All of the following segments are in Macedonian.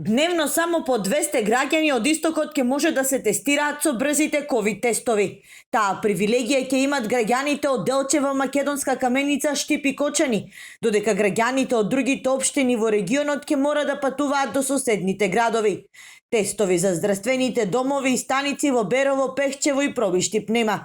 Дневно само по 200 граѓани од истокот ќе може да се тестираат со брзите ковид тестови. Таа привилегија ќе имат граѓаните од Делчева, Македонска Каменица, Штип и Кочани, додека граѓаните од другите општини во регионот ќе мора да патуваат до соседните градови. Тестови за здравствените домови и станици во Берово, Пехчево и Пробиштип нема.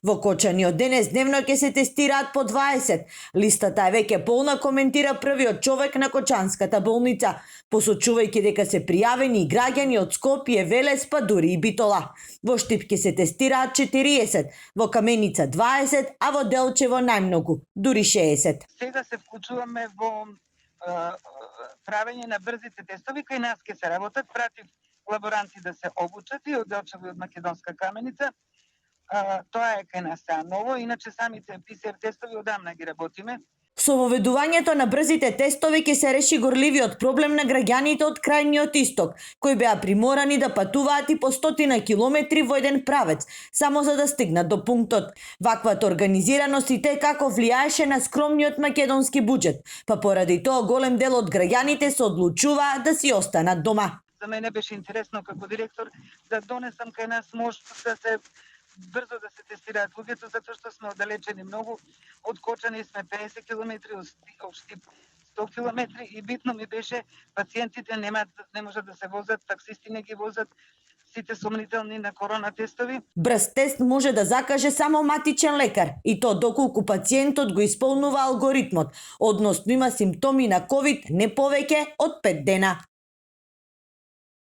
Во Кочани од денес дневно ќе се тестираат по 20. Листата е веќе полна, коментира првиот човек на Кочанската болница, посочувајќи дека се пријавени и граѓани од Скопје, Велес, па дури и Битола. Во Штип ќе се тестираат 40, во Каменица 20, а во Делчево најмногу, дури 60. Сега се вклучуваме во правење на брзите тестови, кај нас ќе се работат, пратив лаборанти да се обучат и од Делчево и од Македонска Каменица. Тоа е кај нас сега ново, иначе самите ПСР тестови одамна ги работиме. Со воведувањето на брзите тестови ќе се реши горливиот проблем на граѓаните од крајниот исток, кои беа приморани да патуваат и по 100 километри во еден правец, само за да стигнат до пунктот. Ваквата организираност и како влијаеше на скромниот македонски буџет, па поради тоа голем дел од граѓаните се одлучуваа да си останат дома. За мене беше интересно како директор да донесам кај нас можност да се брзо да се тестираат луѓето, затоа што сме оддалечени многу. Од Кочани сме 50 километри, од Штип 100 километри и битно ми беше пациентите не можат да се возат, таксисти не ги возат, сите сомнителни на корона тестови. Брз тест може да закаже само матичен лекар и то доколку пациентот го исполнува алгоритмот, односно има симптоми на ковид не повеќе од 5 дена.